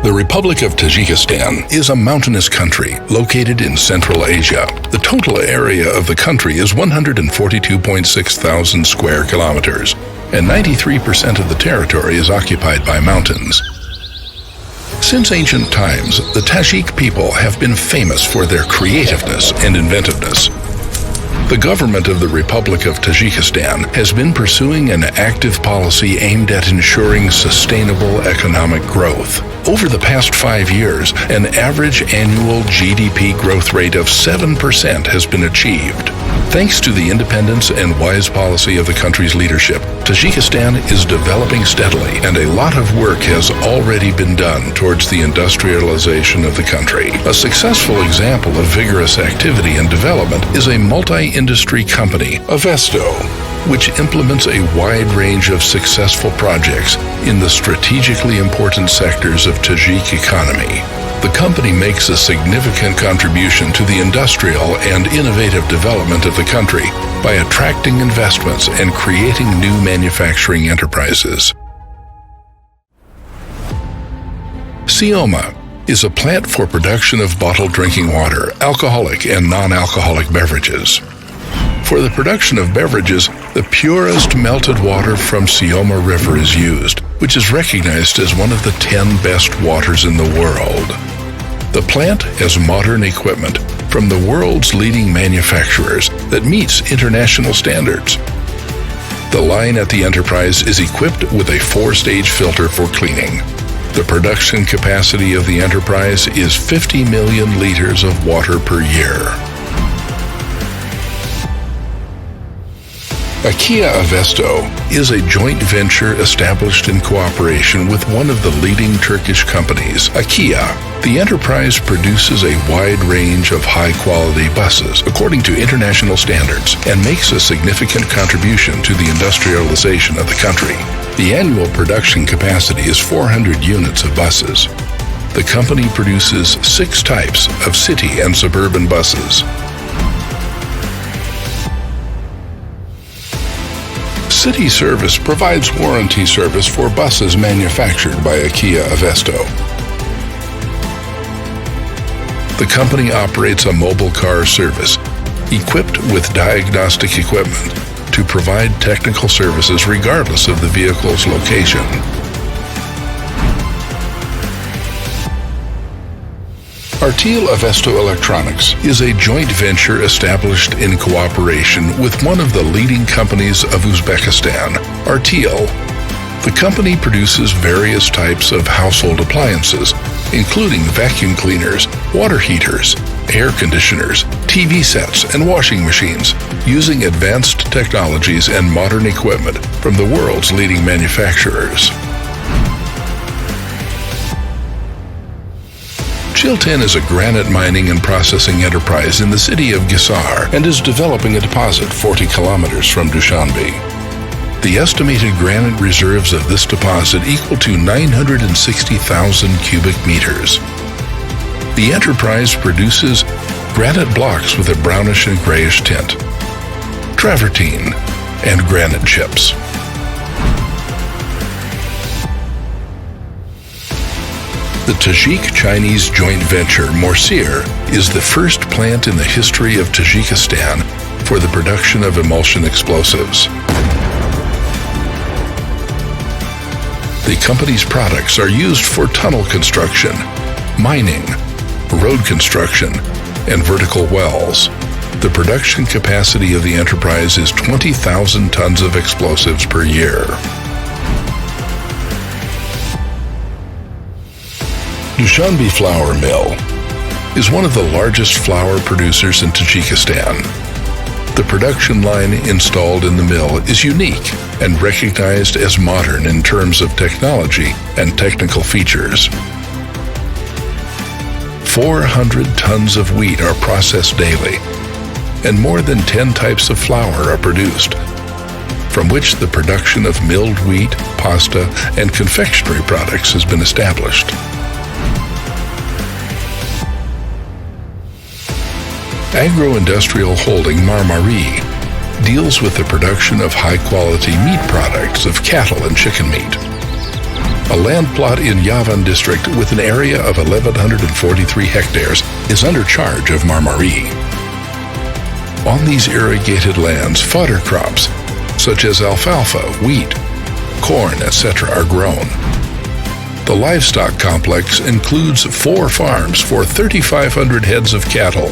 The Republic of Tajikistan is a mountainous country located in Central Asia. The total area of the country is 142.6 thousand square kilometers, and 93% of the territory is occupied by mountains. Since ancient times, the Tajik people have been famous for their creativeness and inventiveness. The government of the Republic of Tajikistan has been pursuing an active policy aimed at ensuring sustainable economic growth. Over the past 5 years, an average annual GDP growth rate of 7% has been achieved. Thanks to the independence and wise policy of the country's leadership, Tajikistan is developing steadily, and a lot of work has already been done towards the industrialization of the country. A successful example of vigorous activity and development is a multi-industry company, Avesto, which implements a wide range of successful projects in the strategically important sectors of Tajik economy. The company makes a significant contribution to the industrial and innovative development of the country by attracting investments and creating new manufacturing enterprises. Sioma is a plant for production of bottled drinking water, alcoholic and non-alcoholic beverages. For the production of beverages, the purest melted water from Sioma River is used, which is recognized as one of the 10 best waters in the world. The plant has modern equipment from the world's leading manufacturers that meets international standards. The line at the enterprise is equipped with a 4-stage filter for cleaning. The production capacity of the enterprise is 50 million liters of water per year. IKEA Avesto is a joint venture established in cooperation with one of the leading Turkish companies, IKEA. The enterprise produces a wide range of high-quality buses according to international standards and makes a significant contribution to the industrialization of the country. The annual production capacity is 400 units of buses. The company produces 6 types of city and suburban buses. City Service provides warranty service for buses manufactured by IKEA Avesto. The company operates a mobile car service equipped with diagnostic equipment to provide technical services regardless of the vehicle's location. Artil Avesto Electronics is a joint venture established in cooperation with one of the leading companies of Uzbekistan, Artil. The company produces various types of household appliances, including vacuum cleaners, water heaters, air conditioners, TV sets, and washing machines, using advanced technologies and modern equipment from the world's leading manufacturers. Chilten is a granite mining and processing enterprise in the city of Gisar and is developing a deposit 40 kilometers from Dushanbe. The estimated granite reserves of this deposit equal to 960,000 cubic meters. The enterprise produces granite blocks with a brownish and grayish tint, travertine, and granite chips. The Tajik-Chinese joint venture Morsir is the first plant in the history of Tajikistan for the production of emulsion explosives. The company's products are used for tunnel construction, mining, road construction, and vertical wells. The production capacity of the enterprise is 20,000 tons of explosives per year. Dushanbe Flour Mill is one of the largest flour producers in Tajikistan. The production line installed in the mill is unique and recognized as modern in terms of technology and technical features. 400 tons of wheat are processed daily, and more than 10 types of flour are produced, from which the production of milled wheat, pasta, and confectionery products has been established. Agro-industrial holding Marmari deals with the production of high-quality meat products of cattle and chicken meat. A land plot in Yavan district with an area of 1,143 hectares is under charge of Marmari. On these irrigated lands, fodder crops such as alfalfa, wheat, corn, etc. are grown. The livestock complex includes 4 farms for 3,500 heads of cattle.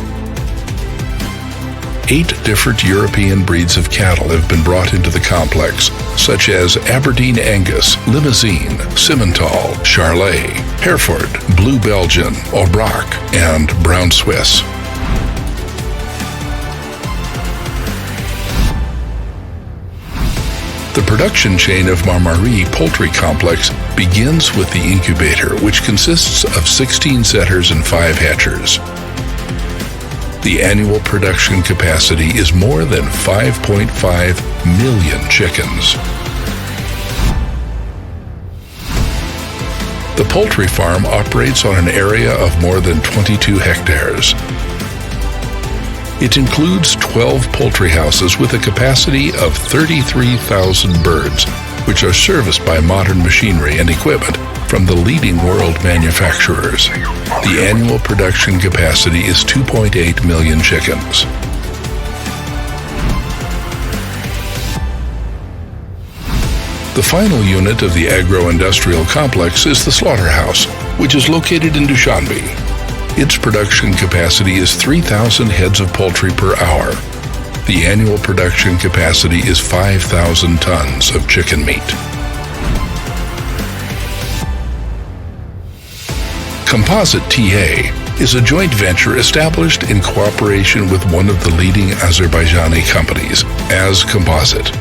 8 different European breeds of cattle have been brought into the complex, such as Aberdeen Angus, Limousin, Simmental, Charolais, Hereford, Blue Belgian, Aubrac, and Brown Swiss. The production chain of Marmari Poultry Complex begins with the incubator, which consists of 16 setters and 5 hatchers. The annual production capacity is more than 5.5 million chickens. The poultry farm operates on an area of more than 22 hectares. It includes 12 poultry houses with a capacity of 33,000 birds, which are serviced by modern machinery and equipment from the leading world manufacturers. The annual production capacity is 2.8 million chickens. The final unit of the agro-industrial complex is the slaughterhouse, which is located in Dushanbe. Its production capacity is 3,000 heads of poultry per hour. The annual production capacity is 5,000 tons of chicken meat. Composite TA is a joint venture established in cooperation with one of the leading Azerbaijani companies, As Composite.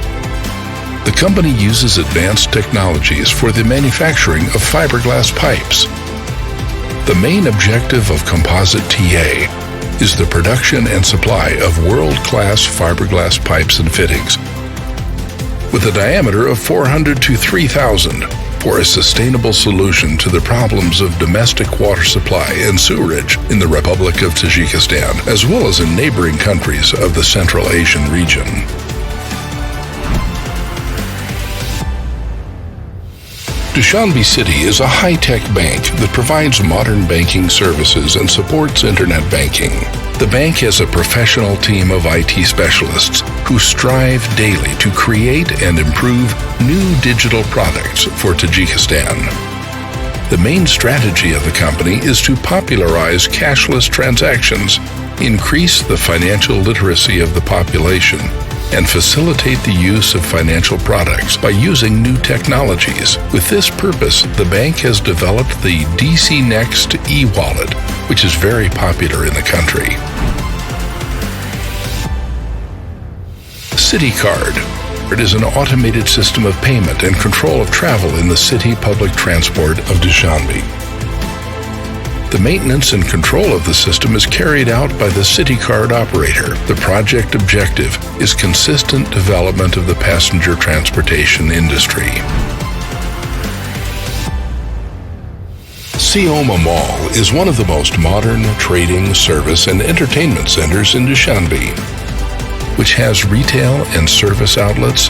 The company uses advanced technologies for the manufacturing of fiberglass pipes. The main objective of Composite TA is the production and supply of world-class fiberglass pipes and fittings with a diameter of 400 to 3,000 for a sustainable solution to the problems of domestic water supply and sewerage in the Republic of Tajikistan, as well as in neighboring countries of the Central Asian region. Dushanbe City is a high-tech bank that provides modern banking services and supports internet banking. The bank has a professional team of IT specialists who strive daily to create and improve new digital products for Tajikistan. The main strategy of the company is to popularize cashless transactions, increase the financial literacy of the population, and facilitate the use of financial products by using new technologies. With this purpose, the bank has developed the DC Next e-wallet, which is very popular in the country. City Card. It is an automated system of payment and control of travel in the city public transport of Dushanbe. The maintenance and control of the system is carried out by the City Card operator. The project objective is consistent development of the passenger transportation industry. Sioma Mall is one of the most modern trading, service, and entertainment centers in Dushanbe, which has retail and service outlets,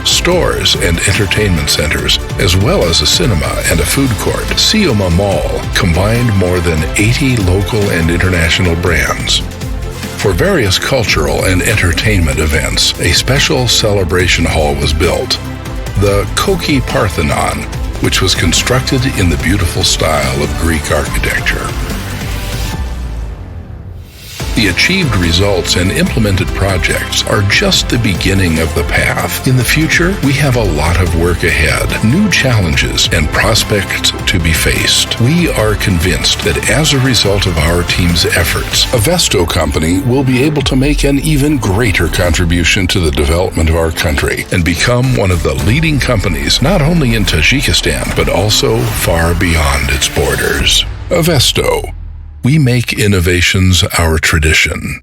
stores and entertainment centers, as well as a cinema and a food court. Sioma Mall combined more than 80 local and international brands. For various cultural and entertainment events, a special celebration hall was built, the Koki Parthenon, which was constructed in the beautiful style of Greek architecture. The achieved results and implemented projects are just the beginning of the path. In the future, we have a lot of work ahead, new challenges and prospects to be faced. We are convinced that as a result of our team's efforts, Avesto Company will be able to make an even greater contribution to the development of our country and become one of the leading companies not only in Tajikistan, but also far beyond its borders. Avesto. We make innovations our tradition.